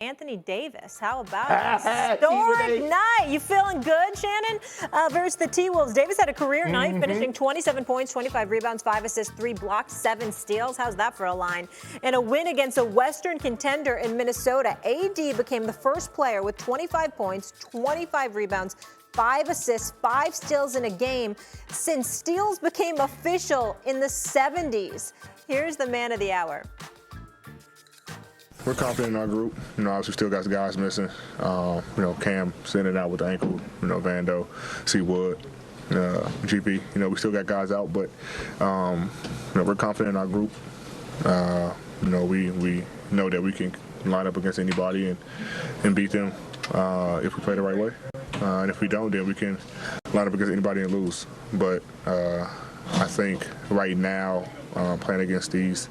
Anthony Davis. How about a historic night? You feeling good, Shannon? Versus the T-Wolves. Davis had a career night, finishing 27 points, 25 rebounds, 5 assists, 3 blocks, 7 steals. How's that for a line? In a win against a Western contender in Minnesota, AD became the first player with 25 points, 25 rebounds, 5 assists, 5 steals in a game since steals became official in the 70s. Here's the man of the hour. We're confident in our group. Obviously still got guys missing. Cam sitting out with the ankle. Vando, C. Wood, GP. We still got guys out, but we're confident in our group. We know that we can line up against anybody and beat them if we play the right way. And if we don't, then we can line up against anybody and lose. But I think right now, playing against these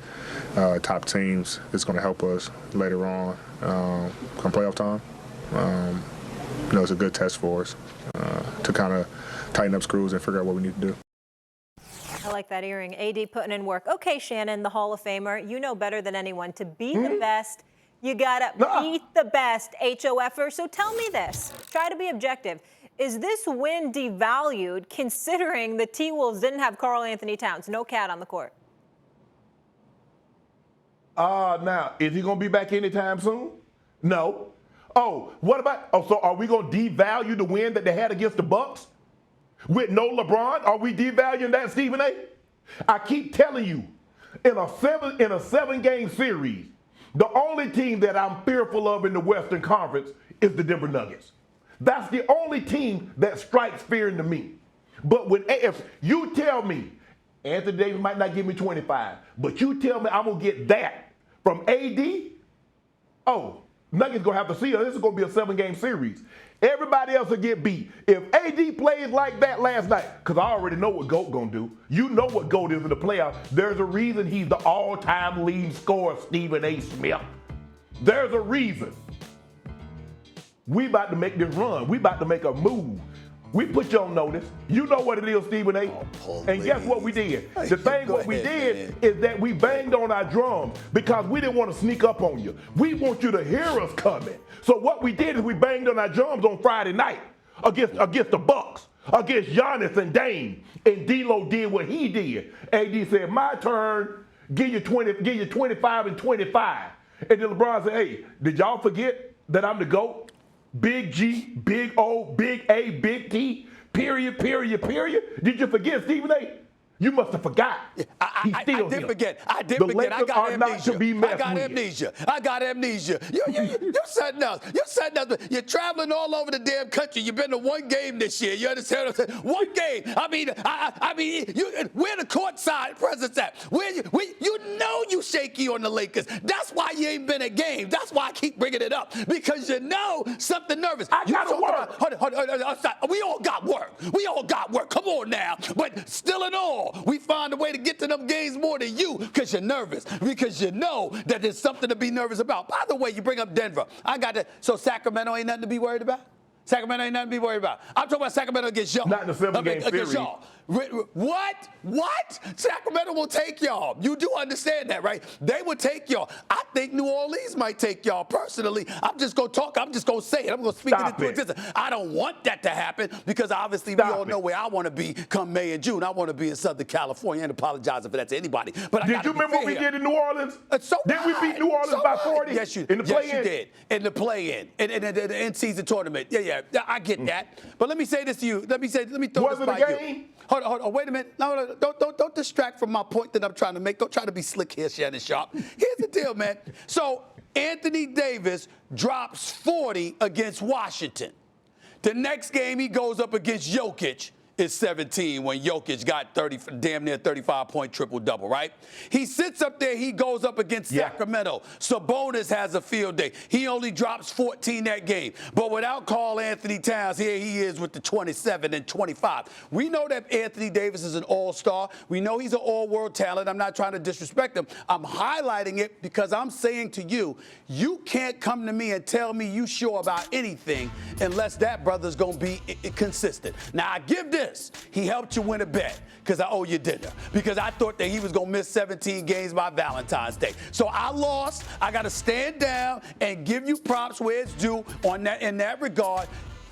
top teams is going to help us later on come playoff time. It's a good test for us to kind of tighten up screws and figure out what we need to do. I like that earring. AD putting in work. Okay, Shannon, the Hall of Famer, you know better than anyone. To be the best, you got to beat the best, HOFer. So tell me this. Try to be objective. Is this win devalued considering the T-Wolves didn't have Karl Anthony Towns? No cat on the court. Now, is he going to be back anytime soon? No. So are we going to devalue the win that they had against the Bucks? With no LeBron, are we devaluing that, Stephen A? I keep telling you, in a 7-game series, the only team that I'm fearful of in the Western Conference is the Denver Nuggets. That's the only team that strikes fear into me. But if you tell me, Anthony Davis might not give me 25, but you tell me I'm going to get that from AD, Nuggets going to have to see it. This is going to be a 7-game series. Everybody else will get beat. If AD plays like that last night, because I already know what GOAT going to do. You know what GOAT is in the playoffs. There's a reason he's the all-time leading scorer, Stephen A. Smith. There's a reason. We about to make this run. We about to make a move. We put you on notice. You know what it is, Stephen A. And guess what we did? The thing what we did is that we banged on our drums because we didn't want to sneak up on you. We want you to hear us coming. So what we did is we banged on our drums on Friday night against the Bucks, against Giannis and Dame. And D'Lo did what he did. AD said, my turn, give you 25 and 25. And then LeBron said, hey, did y'all forget that I'm the GOAT? Big G, Big O, Big A, Big T, period. Did you forget, Stephen A? You must have forgot. I did forget. I got amnesia. I got amnesia. You're something else. You're traveling all over the damn country. You've been to one game this year. You understand what I'm saying? One game. I mean, where the courtside presence at? You shaky on the Lakers. That's why you ain't been at games. That's why I keep bringing it up, because you know something nervous. I gotta work. Hold on. We all got work. Come on now. But still in all, we find a way to get to them games more than you because you're nervous, because you know that there's something to be nervous about. By the way, you bring up Denver. I got that. So Sacramento ain't nothing to be worried about? Sacramento ain't nothing to be worried about. I'm talking about Sacramento against y'all. Not in the 7-game series. Y'all. What? Sacramento will take y'all. You do understand that, right? They will take y'all. I think New Orleans might take y'all. Personally, I'm just going to talk. I'm just going to say it. I'm going to speak it into existence. I don't want that to happen because obviously we all know where I want to be come May and June. I want to be in Southern California, and apologizing for that to anybody. But did you remember what we did in New Orleans? Did we beat New Orleans by 40? Yes, you in the play-in? Yes, you did. In the play-in. In the in-season tournament. Yeah. I get that. But let me say this to you. Let me throw this by you. Hold on, wait a minute. No, don't distract from my point that I'm trying to make. Don't try to be slick here, Shannon Sharpe. Here's the deal, man. So Anthony Davis drops 40 against Washington. The next game he goes up against Jokic is 17 when Jokic got damn near 35-point triple-double, right? He sits up there. He goes up against Sacramento. Sabonis has a field day. He only drops 14 that game. But without Karl Anthony Towns, here he is with the 27 and 25. We know that Anthony Davis is an all-star. We know he's an all-world talent. I'm not trying to disrespect him. I'm highlighting it because I'm saying to you, you can't come to me and tell me you sure about anything unless that brother's going to be consistent. Now, I give this. this. He helped you win a bet because I owe you dinner. Because I thought that he was going to miss 17 games by Valentine's Day. So I lost. I got to stand down and give you props where it's due on that in that regard.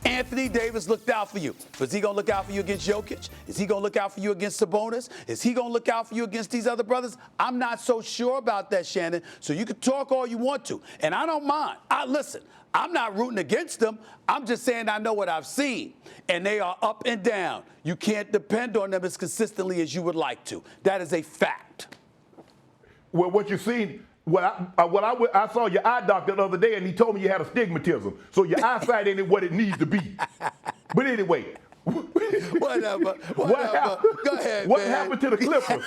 Anthony Davis looked out for you. Is he going to look out for you against Jokic? Is he going to look out for you against Sabonis? Is he going to look out for you against these other brothers? I'm not so sure about that, Shannon. So you can talk all you want to. And I don't mind. Listen, I'm not rooting against them. I'm just saying I know what I've seen. And they are up and down. You can't depend on them as consistently as you would like to. That is a fact. Well, what you've seen, I saw your eye doctor the other day, and he told me you had astigmatism. So your eyesight ain't what it needs to be. But anyway. Whatever. Go ahead, What man. happened to the Clippers?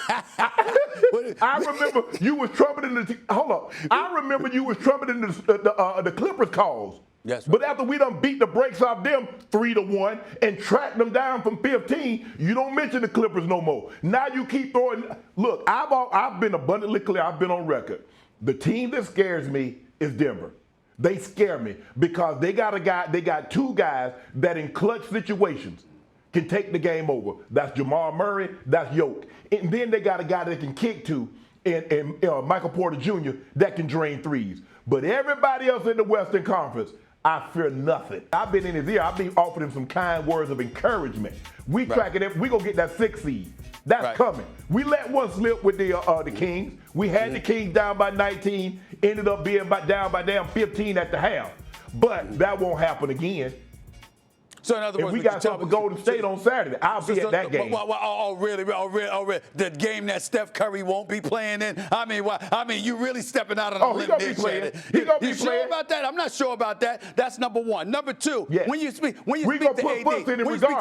I remember you was trumpeting I remember you was trumpeting the Clippers calls. Yes, right. But after we done beat the brakes off them 3-1 and tracked them down from 15, you don't mention the Clippers no more. Now you keep throwing. Look, I've been abundantly clear. I've been on record. The team that scares me is Denver. They scare me because they got two guys that in clutch situations can take the game over. That's Jamal Murray, that's Yoke. And then they got a guy they can kick to, and Michael Porter Jr. that can drain threes. But everybody else in the Western Conference, I fear nothing. I've been in his ear. I've been offering him some kind words of encouragement. We tracking it. We gonna get that 6th seed. That's coming. We let one slip with the Kings. We had the Kings down by 19, ended up being down by 15 at the half. But that won't happen again. So in other words, if we got something for Golden State on Saturday, I'll be at that game. Oh, really? The game that Steph Curry won't be playing in? I mean, you really stepping out on a limb there, Shannon. He's gonna be You playing. sure about that? I'm not sure about that. That's number one. Number two, when you speak to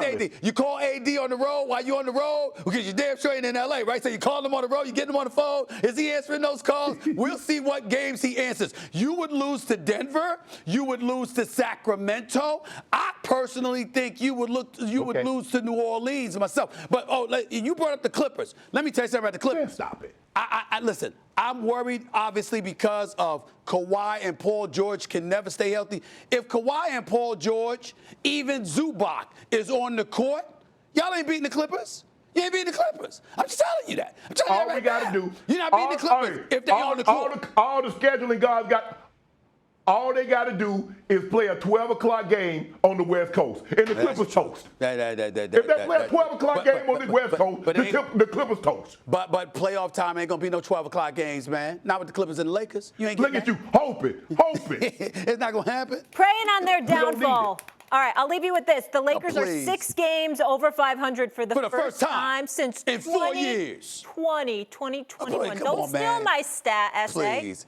AD, you call AD on the road while you're on the road because you're damn sure ain't in LA, right? So you call him on the road, you get him on the phone. Is he answering those calls? We'll see what games he answers. You would lose to Denver. You would lose to Sacramento. I personally think you would lose to New Orleans myself. But you brought up the Clippers. Let me tell you something about the Clippers. Man, stop it. Listen, I'm worried obviously because of Kawhi and Paul George can never stay healthy. If Kawhi and Paul George, even Zubac is on the court, y'all ain't beating the Clippers. You ain't beating the Clippers. I'm just telling you that. I'm telling you that right now. All we got to do. You're not beating the Clippers if they're on the court. All the scheduling guys got. All they got to do is play a 12 o'clock game on the West Coast, and the Clippers toast. If they play a 12 o'clock game on the West Coast, the Clippers toast. But playoff time ain't gonna be no 12 o'clock games, man. Not with the Clippers and the Lakers. You ain't Look at you, hoping. It's not gonna happen. Praying on their downfall. All right, I'll leave you with this. The Lakers are 6 games over 500 for the first time since in 4 years. 2021. Come Don't on, steal man. my stat, essay. Please.